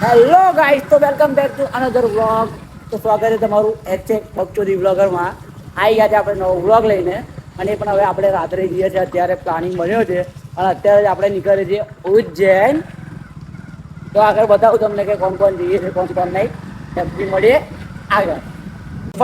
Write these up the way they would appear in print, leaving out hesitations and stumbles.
Hello guys, તો welcome back to another vlog. તો સ્વાગત છે તમારું એચ બકચોદી વ્લોગરમાં. આવી ગયા છે આપણે નવો વ્લોગ લઈને, અને પણ હવે આપણે રાત્રે જઈએ છીએ. અત્યારે પ્લાનિંગ બન્યો છે અને અત્યારે જ આપણે નીકળીએ છીએ ઉજ્જૈન. તો આગળ બતાવું તમને કે કોણ કોણ જઈએ છે, કોણ કોણ નહીં. એમથી મળીએ આગળ.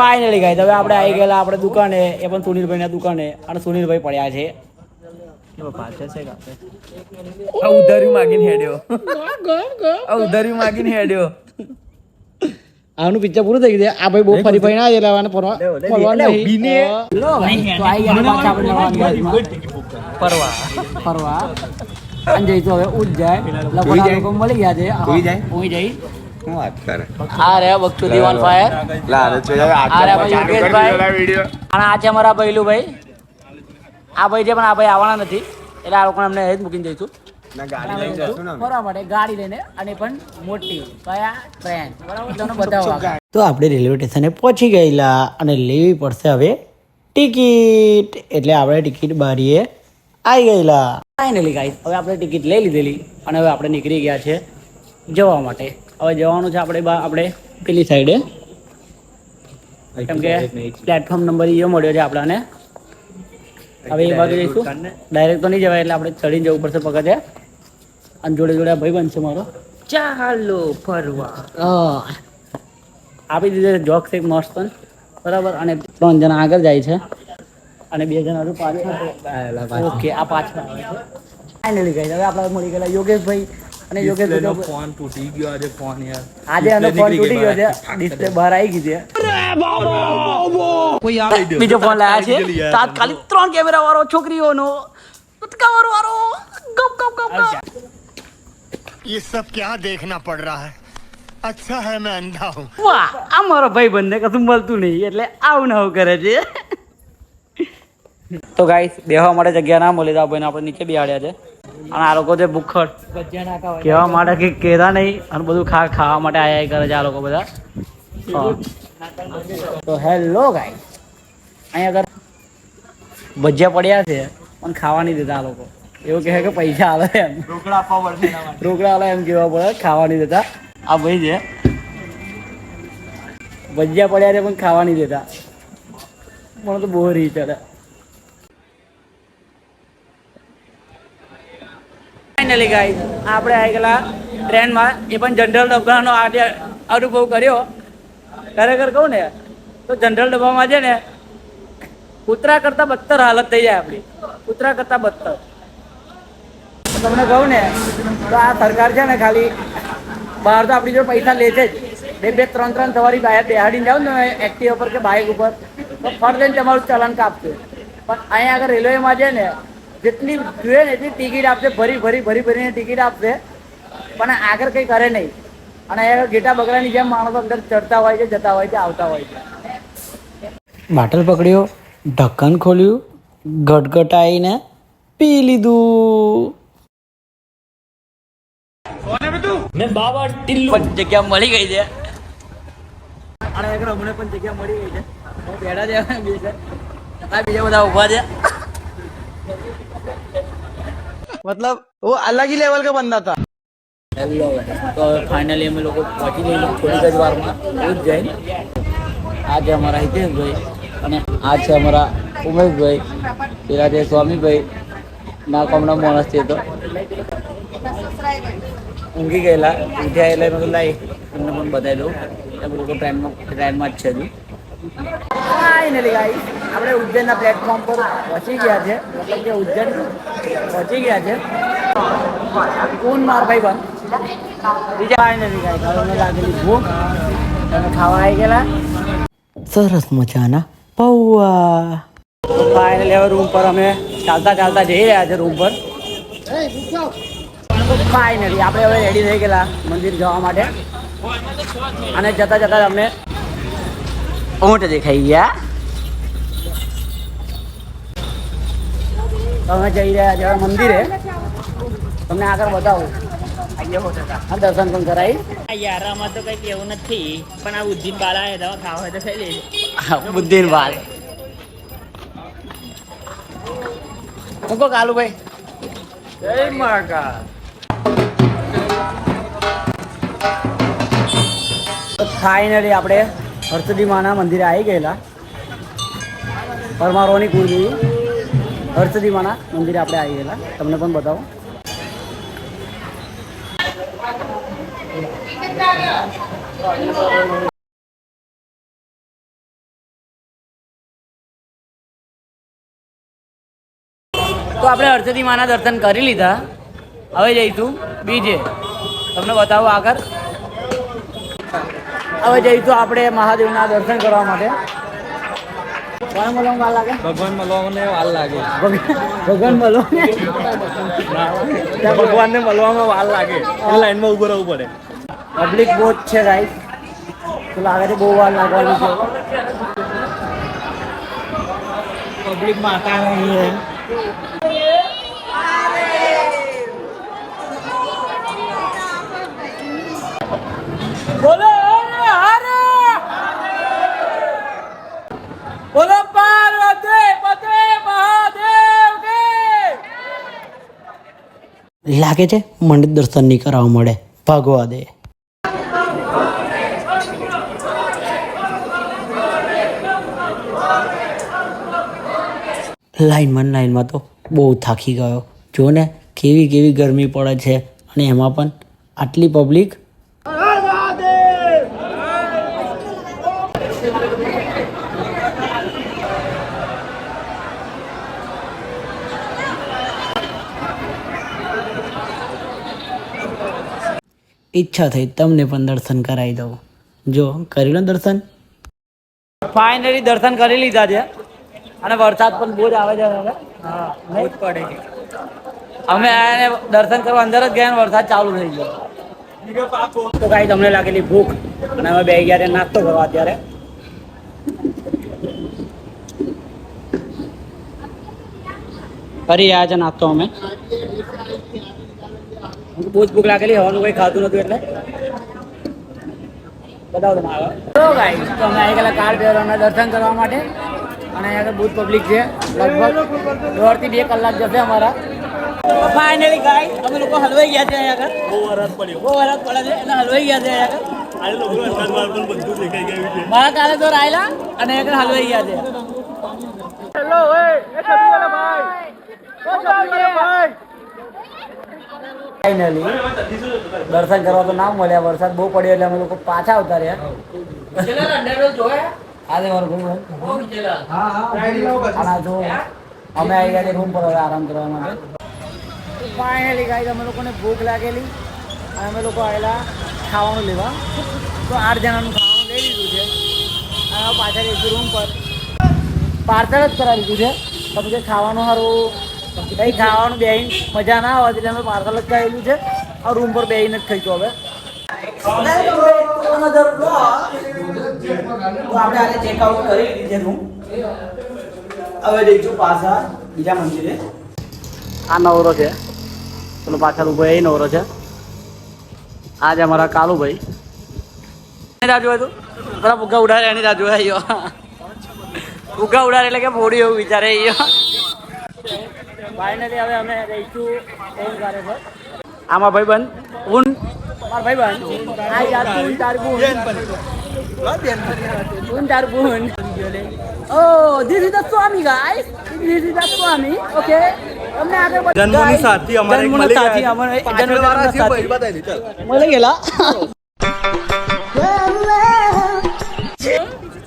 ફાઇનલી ગાઈસ, હવે આપણે આવી ગયેલા આપણે દુકાને, એ પણ સુનિલભાઈના દુકાને. અને સુનિલભાઈ પડ્યા છે ઉધારી માગીને હેડ્યો. ઉધારી માગીને હેડ્યો. આનું પિક્ચર પૂરું થઈ ગયું. આ ભાઈ બહુ ફરી ફરી ના એટલે ફરવા ફરવા અને જઈશું હવે ઉજ્જૈન. લોકો મળી ગયા છે. હું જઈ આ રે બકચોદી ઓન ફાયર. આ રે ભાઈ યોગેશભાઈ અને આ છે અમારા ભૈલુભાઈ. આ ભાઈ છે પણ આ ભાઈ આવવાના નથી, એટલે આ લોકોને અમને જ મૂકીને જઈશું ફરવા માટે ગાડી લઈને, અને પણ મોટી કયા ટ્રેન બરાબર. તો આપણે રેલવે સ્ટેશને પહોંચી ગયેલા અને લેવી પડશે હવે ટિકિટ. એટલે આપણે ટિકિટ બારીએ આવી ગયેલા. ફાઇનલી ગાઈસ, હવે આપણે ટિકિટ લઈ લીધેલી અને હવે આપણે નીકળી ગયા છે જવા માટે. હવે જવાનું છે આપણે પેલી સાઈડે, કેમ કે પ્લેટફોર્મ નંબર એ મળ્યો છે આપણને. હવે એ બાજુ જઈશું. ડાયરેક્ટ તો નહીં જવાય, એટલે આપણે ચડીને જવું પડશે પગથિયે. અને જોડે જોડે ભાઈ બનશે મારો, ચાલો ફરવા. આપી દીધે જોક્સ એક મસ્ત બરાબર. અને 3 જણા આગળ જાય છે અને 2 જણા હજુ પાછળ. ઓકે, આ પાછળ ફાઇનલી ગઈ. હવે આપણે મળી ગયેલા યોગેશભાઈ. અને યોગેશભાઈ ફોન તૂટી ગયો આજે. ફોન યાર આજે એનો ફોન તૂટી ગયો છે, ડિસ્પ્લે બહાર આવી ગઈ છે. બીજો ફોન લાયા છે તાત્કાલિક 3 કેમેરા વાળો છોકરીઓનો કવર વાળો. ગપ ગપ ગપ ગપ. ये सब क्या देखना पड़ रहा है? अच्छा है मैं अंधा हूँ. વાહ, આ મારો ભાઈ બંને કશું મળતું નહીં એટલે આવું ને આવું કરે છે. તો ગાઈસ, બેહવા માટે જગ્યા ના મળી તો આ ભાઈને આપણે નીચે બેહાડ્યા છે. અને આ લોકો છે ભૂખડ કહેવા માટે કે કેરા નહીં, અને બધું ખાવા માટે આયા કરે છે આ લોકો બધા. તો હેલો ગાઈસ, અહીંયા આગળ ભજીયા પડ્યા છે પણ ખાવા નહીં દેતા આ લોકો. એવું કહે કે પૈસા આવે એમ, રોકડા આપવા પડશે, રોકડા આવે એમ કેવા પડે, ખાવા નહીં દેતા. આ ભાઈ છે, ભજીયા પડ્યા છે પણ ખાવા નહીં દેતા. મને તો બહુ રી ચડે. ફાઇનલી ગાઈસ, આપણે આવી ગયેલા ટ્રેનમાં, એ પણ જનરલ ડબ્બાનો આજે અનુભવ કર્યો. ખરેખર કહું ને તો જનરલ ડબ્બામાં છે ને કૂતરા કરતાં બદતર હાલત થઈ જાય આપણી, કૂતરા કરતાં બદતર. તમને કહું ને તો આ સરકાર છે ને ખાલી બહાર તો આપણી જો પૈસા લે છે જ. 2-3 સવારી બેહાડીને જાઓ ને એક્ટિવા ઉપર કે બાઇક ઉપર, તો ફર લઈને તમારું ચલણ કાપશે. પણ અહીંયા આગળ રેલવેમાં છે ને જેટલી જોઈએ ને એટલી ટિકિટ આપશે, ભરીને ટિકિટ આપશે, પણ આગળ કંઈ કરે નહીં. અને અહીંયા ઘેટા બકરાની જેમ માણસો અંદર ચડતા હોય છે, જતા હોય છે, આવતા હોય છે. બાટલ પકડ્યો, ઢક્કન ખોલ્યું, ગટગટાઈને પી લીધું. પણ જગ્યા મળી ગઈ છે, અને અમને પણ જગ્યા મળી ગઈ છે. બેઠા છે, આ બીજા બધા ઉભા છે. मतलब वो अलग ही लेवल का बंदा था. હેલો, તો ફાઇનલી અમે લોકો પહોંચી ગયેલા થોડીક જ વારમાં ઉજ્જૈન. આ છે અમારા હિતેશભાઈ અને આ છે અમારા ઉમેશભાઈ. પેલા છે સ્વામીભાઈ, ના કોમના માણસ છે. તો ઊંઘી ગયેલા, ઉઠ્યા એટલે મેં લાવી તમને પણ બતાવી દઉં. એમ લોકો ટ્રેનમાં જ છે હજુ. ફાઇનલી ગાઈસ, આપણે ઉજ્જૈનના પ્લેટફોર્મ પર પહોંચી ગયા છે, મતલબ કે ઉજ્જૈન પહોંચી ગયા છે. કોણ માર ભાઈ બંધ બીજા. ફાઇનલી ગાઈસ, હવે લાગેલી ભૂખ, તમે ખાવા આવી ગયેલા સરસ મજાના પૌવા. ફાઇનલી હવે રૂમ પર અમે ચાલતા જઈ રહ્યા છે રૂમ પર. ફાઇનલી આપણે હવે રેડી થઈ ગયેલા મંદિર જવા માટે. અને જતા અમને ઊંટ દેખાઈ ગયા. તમે જઈ રહ્યા છો મંદિરે, તમને આગળ બતાવું. દર્શન પણ કરાવી. યાર આમાં તો કઈ કેવું નથી, પણ આ ઉદ્દીન બાલ આવે તો ખાવા હોય તો ખાઈ લેજો. બુદ્ધિન બાલ. હું કહો કાલુભાઈ, જય મહાકાલ. ફાઇનલી આપણે હરસદી માના મંદિરે આવી ગયેલા. પરમારોની કુળદેવી હરસદી માના મંદિરે આપણે આવી ગયેલા. તમને પણ બતાવો. તો આપણે હરસદી માના દર્શન કરી લીધા. હવે જઈશું બીજે. તમને બતાવો આગળ. હવે જઈશું આપણે મહાદેવના દર્શન કરવા માટે. કોને મળવામાં વાર લાગે? ભગવાન મળવામાં વાર લાગે. ભગવાન મળવા ભગવાનને મળવામાં વાર લાગે. લાઈનમાં ઉભો રહેવું પડે. પબ્લિક બહુ જ છે ગાઈસ. તો લાગે છે બહુ વાર લાગવાની છે. પબ્લિક માતા નહીં. બોલો બોલો પાર્વતી પતે મહાદેવ કે. લાગે છે મંદિર દર્શન નહીં કરાવવા મળે. ભાગવા દે. લાઈનમાં તો બહુ થાકી ગયો. જો ને કેવી કેવી ગરમી પડે છે અને એમાં પણ આટલી પબ્લિક. ઈચ્છા થઈ તમને પણ દર્શન કરાવી દઉં. જો કરી લો દર્શન. ફાઇનલી દર્શન કરી લીધા છે અને વરસાદ પણ બહુ જ આવે છે. હા બહુ જ પડે છે. અમે આને દર્શન કરવા અંદર જ ગયા, વરસાદ ચાલુ થઈ ગયો. તો કાંઈ તમને લાગેલી ભૂખ અને અમે બે ગયા નાસ્તો કરવા. અત્યારે કરી રહ્યા છે નાસ્તો. અમે બહુ જ ભૂખ લાગેલી, હવાનું કંઈ ખાધું નતું એટલે. બતાવો તમે આગળ. તો ગાઈસ તો અમે આવી ગયેલા કાર બેરોના દર્શન કરવા માટે. અને અહીંયા બહુ જ પબ્લિક છે. લગભગ 1.5 થી 2 કલાક જશે અમારા. ફાઇનલી ગાઈસ અમે લોકો હલવાઈ ગયા છે. અહીંયા આગળ બહુ વરસાદ પડે છે એટલે હલવાઈ ગયા છે. અહીંયા આગળ મારા કાલે તો રાયલા અને આગળ હલવાઈ ગયા છે. હેલો ફાઇનલી દર્શન કરવા તો ના મળ્યા. વરસાદ બહુ પડ્યો એટલે અમે લોકો પાછા આવતા રહ્યા. આજે મારો રૂમ અમે આવી ગયા રૂમ પર આરામ કરવા માટે. ફાઇનલી ગાઈસ અમે લોકોને ભૂખ લાગેલી અને અમે લોકો આવેલા ખાવાનું લેવા. તો 8 જણાનું ખાવાનું લઈ લીધું છે અને પાછા જઈશું રૂમ પર. પાર્સલ જ કરાવી દીધું છે. પછી ખાવાનું સારું કંઈ ખાવાનું બેહીને મજા ના આવે એટલે અમે પાર્સલ જ કરાવેલું છે. આ રૂમ પર બેહીને જ ખાઈશું હવે. તો આપણે આજે ચેકઆઉટ કરી લીધી છે રૂમ. હવે જઈશું પાછા બીજા મંદિરે. આ નવરો છે પેલો પાછળ ઉભો એ નવરો છે. આજે અમારા કાલુભાઈ રાહ જોવાય. તું પેલા ફુગ્ગા ઉડાડે એની રાહ જોવાય. ફુગ્ગા ઉડાડે એટલે કે ફોડી એવું વિચારે. ફાઇનલી હવે અમે જઈશું ઓમકારે પર. આમાં ભાઈબંધ ઊન મારા ભાઈબંધ આ યાર ઊન તાર બૂન ઊન તાર બૂન. Oh, this is the Swami guys. This is the Swami. Okay. અમને આગળ જન્મની સાથી અમારે મળી ગયેલા.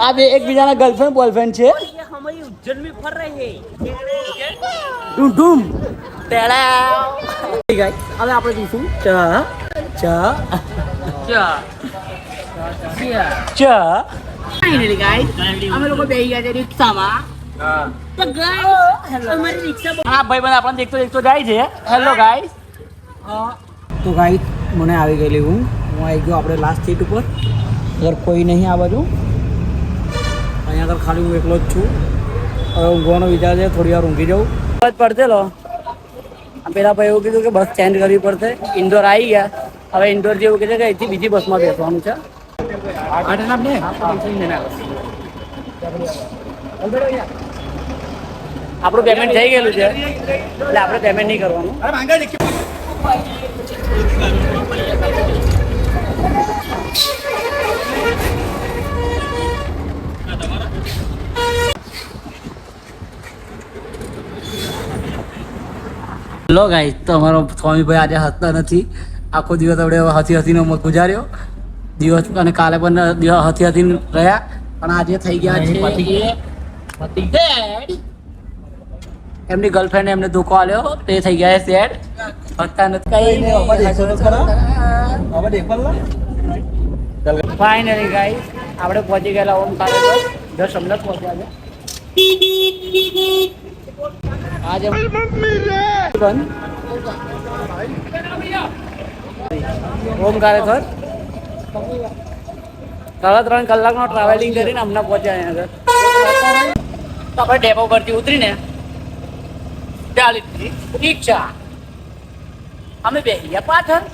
આ બે એકબીજાના ગર્લફ્રેન્ડ બોયફ્રેન્ડ છે. ધૂમ પેલા હવે આપણે જઈશું ચા ચા ચા ચા. ફાઇનલી ગાઈસ અમે લોકો બેસી ગયા છે રિક્ષામાં. તો ગાઈસ અમારી રિક્ષા હા ભાઈ બન આપણને દેખતો જાય છે. Hello guys. તો ગાઈસ મને આવી ગયેલી હું આવી ગયો આપણે લાસ્ટ સીટ ઉપર. અગર કોઈ નહીં આ બાજુ અહીંયા આગળ ખાલી હું એકલો જ છું. હવે ઊંઘવાનો વિચાર છે. થોડી વાર ઊંઘી જાઉં પડતેલો. પેલા ભાઈ એવું કીધું કે બસ ચેન્જ કરવી પડશે. ઇન્દોર આવી ગયા. હવે ઇન્દોર જેવું કહે છે કે અહીંથી બીજી બસમાં બેસવાનું છે. આપણું પેમેન્ટ થઈ ગયેલું છે એટલે આપણે પેમેન્ટ નહીં કરવાનું. લો ગાઈસ, તો અમારો સ્વામીભાઈ આજે હસતા નથી. આખો દિવસ આપણે હસી હસીનો ગુજાર્યો દિવસ, અને કાલે પણ હસી હસીને રહ્યા. પણ આજે થઈ ગયા છે એમની ગર્લફ્રેન્ડ એમને ધોકો આલ્યો, તે થઈ ગયા છે સેડ. હસતા નથી ફાઇનલી ગાઈસ, આપણે પહોંચી ગયેલા ઓમકારેશ્વર. 10 અમદાવાદ પહોંચ્યા છે આજે. ઓમકારેશ્વર 3.5 કલાકનો ટ્રાવેલિંગ કરીને હમણાં પહોંચ્યા અહીંયા આગળ. તો આપણે ડેપો પરથી ઉતરીને 40 રિક્ષા અમે બેસી ગયા પાછળ.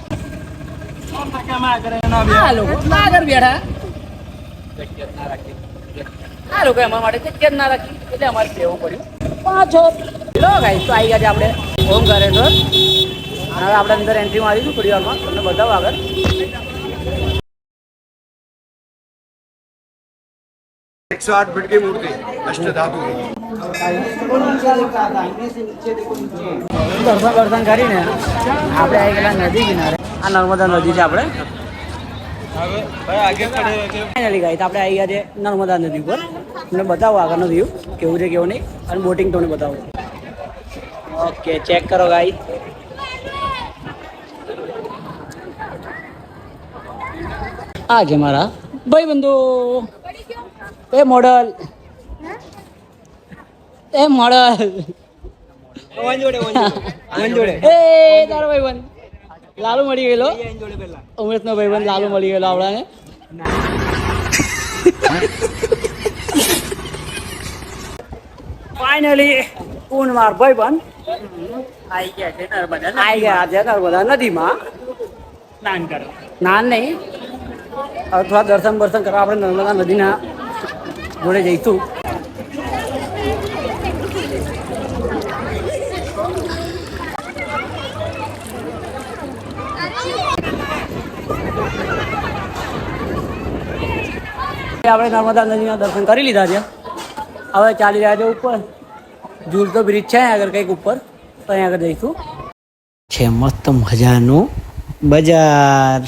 આ લોકો આગળ બેઠા, આ લોકો એમાં માટે જગ્યા ના રાખી એટલે અમારે બેવું પડ્યું પાછળ. લો ગાઈસ, તો આવી ગયા છે આપણે ઓમકારેશ્વર. હવે આપણે અંદર એન્ટ્રી મારીશું થોડી વારમાં, તમને બતાવો આગળ. फीट की मूर्ति अष्टधातु દર્શન કરીને આપણે આવી ગયેલા નદી કિનારે. આ નર્મદા નદી છે. આપણે ફાઇનલી ગાઈસ, આપણે આવી ગયા છે નર્મદા નદી ઉપર. તમને બતાવો આગળનો વ્યૂ કેવું છે કેવું નહીં, અને બોટિંગ તમને બતાવો. ઓકે, ચેક કરો ગાઈસ. આ છે મારા ભાઈબંધો. એ મોડલ એ તારો ભાઈબંધ લાલુ મળી ગયેલો. ઉમેશનો ભાઈબંધ લાલુ મળી ગયેલો આપણાને. ફાઇનલી પૂન માર ભાઈબંધ આવી ગયા છે નર્મદા નદીમાં સ્નાન કરવા. સ્નાન નહીં, અથવા દર્શન કરવા આપણે નર્મદા નદીના જોડે જઈશું. આપણે નર્મદા નદીના દર્શન કરી લીધા છે. હવે ચાલી રહ્યા છે ઉપર. ઝૂલતો બ્રિજ છે આગળ કંઈક ઉપર, તો અહીંયા આગળ જઈશું. છે મસ્ત મજાનું બજાર.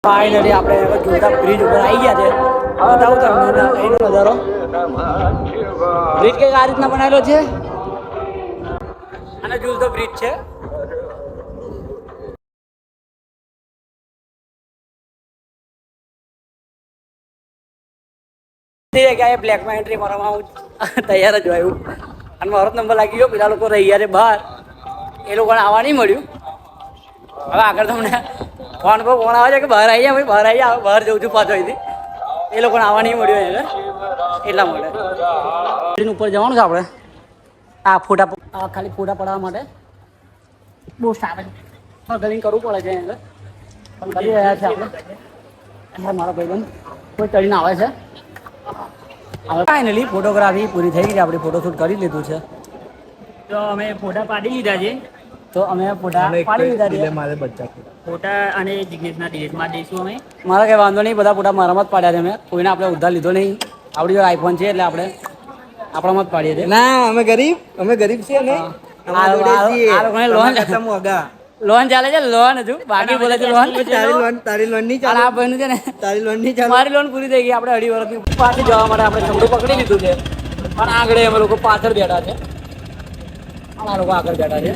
ફાઇનલી આપણે ઝૂલતા બ્રિજ ઉપર આવી ગયા છે. બતાવું તમને એનો નજારો. બ્રિજ કંઈક આ રીતના બનાવેલો છે, અને ઝૂલતો બ્રિજ છે. બ્લેકમાં એન્ટ્રી મારવામાં હું તૈયાર જ આવ્યું, અને મારો નંબર લાગી ગયો. પેલા લોકો રહી ગયા છે બહાર, એ લોકોને આવવા નહીં મળ્યું. હવે આગળ તમને ફોન પર ફોન આવે છે કે બહાર આવી જાય, બહાર આવી જાય. બહાર જઉં છું પાછો અહીંથી, એ લોકોને આવવા નહીં મળ્યું એટલે એટલા માટે. ઉપર જવાનું છે આપણે. આ ફોટા ખાલી ફોટા પડાવવા માટે બહુ સારા સ્ટ્રગલિંગ કરવું પડે છે અહીંયા આગળ, પણ કરી રહ્યા છે આપણે. મારા ભાઈબંધ કોઈ ચડીને આવે છે. હવે ફાઇનલી ફોટોગ્રાફી પૂરી થઈ ગઈ છે. આપણે ફોટોશૂટ કરી લીધું છે. તો અમે ફોટા પાડી લીધા છે. ફોટા અને જિગ્નેશના ડિલેટમાં દઈશું અમે. મારા કંઈ વાંધો નહીં, બધા ફોટા મારામાં જ પાડ્યા છે મેં. કોઈને આપણે ઉધાર લીધો નહીં. આપણી જોડે આઈફોન છે એટલે આપણે આપણામાં જ પાડીએ છીએ. ના, અમે ગરીબ છીએ ને. લોન ચાલે છે, લોન હજુ બાકી બોલે છે. તારી લોન નહીં ચાલે. આ ભાઈનું છે ને, તારી લોન નહીં ચાલે. મારી લોન પૂરી થઈ ગઈ. આપણે 2.5 વર્ષની પાછી જવા માટે આપણે ચમડું પકડી લીધું છે, પણ આગળ અમે લોકો પાછળ બેઠા છે. આ લોકો આગળ બેઠા છે.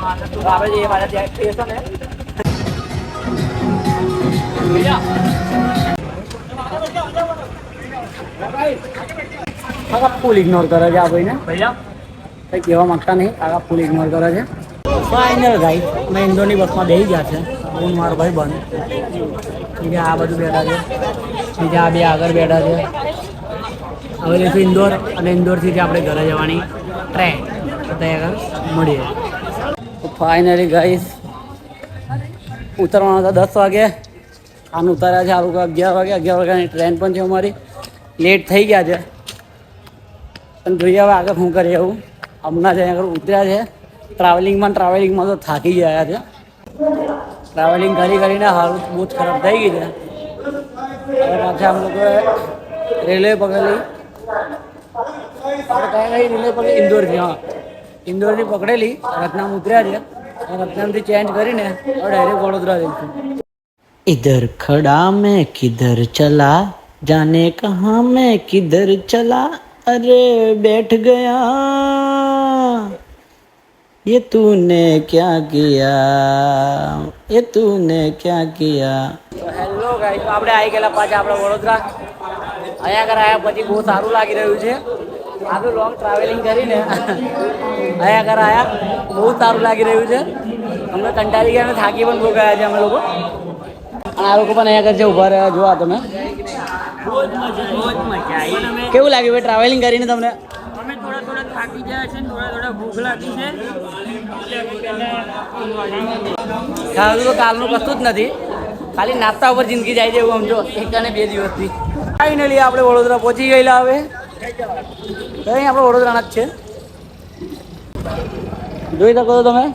આપણે જઈએ પાછા ત્યાં સ્ટેશન ને. ફૂલ ઇગ્નોર કરે છે આ ભાઈને. કંઈ કહેવા માંગતા નહીં. આગળ ફૂલ ઇગ્નોર કરે છે. ફાઇનલ ગાઈસ, અમે ઇન્દોરની બસમાં બેસી ગયા છે. હું મારો ભાઈ બંધ બીજા આ બધું બેઠા છે. બીજા આ બે આગળ બેઠા છે. હવે જઈશું ઇન્દોર, અને ઇન્દોરથી આપણે ઘરે જવાની ટ્રેન. તો ત્યાં આગળ મળીએ. ફાઇનલી ગાઈસ, ઉતરવાના હતા 10 વાગે. આને ઉતાર્યા છે આ લોકો 11 વાગે. 11 વાગ્યાની ટ્રેન પણ છે અમારી. લેટ થઈ ગયા છે, પણ જોઈએ હવે આગળ શું કરીએ. એવું હમણાં જ આગળ ઉતર્યા છે. ટ્રાવેલિંગમાં તો થાકી ગયા છે. ટ્રાવેલિંગ કરીને હાલત બહુ જ ખરાબ થઈ ગઈ છે. હવે પાછા આમ લોકોએ રેલવે પકડી. આપણે કયા કઈ રેલવે પકડી? ઇન્દોરથી. હા, ઇન્દોરથી પકડેલી રત્નામ ઉતર્યા છે રત્નામથી ચેન્જ કરીને હવે ડાયરેક્ટ વડોદરા જઈશું इधर खड़ा मैं किधर चला जाने कहाँ मैं किधर चला अरे बैठ गया ये तूने क्या किया ये तूने क्या किया તો હેલો ગાઈસ આપણે આવી ગયેલા પાછા આપણે વડોદરા અહીંયા આગળ આવ્યા પછી બહુ સારું લાગી રહ્યું છે આટલું લોંગ ટ્રાવેલિંગ કરીને અહીંયા આગળ આવ્યા બહુ સારું લાગી રહ્યું છે અમને કંટાળી ગયા અને થાકી પણ બહુ ગયા છે અમે લોકો અને આ લોકો પણ અહીંયા આગળ છે ઊભા રહ્યા જોવા તમે બહુ જ મજા આવી કેવું લાગ્યું ભાઈ ટ્રાવેલિંગ કરીને તમને અમે થોડા થાકી ગયા છે થોડા ભૂખ લાગી છે ખાવાનું તો કાલનું કશું જ નથી ખાલી નાસ્તા ઉપર જિંદગી જાય છે એવું સમજો 1 અને 2 દિવસથી ફાઇનલી આપણે વડોદરા પહોંચી ગયેલા હવે અહીં આપણે વડોદરાના જ છે જોઈ શકો છો તમે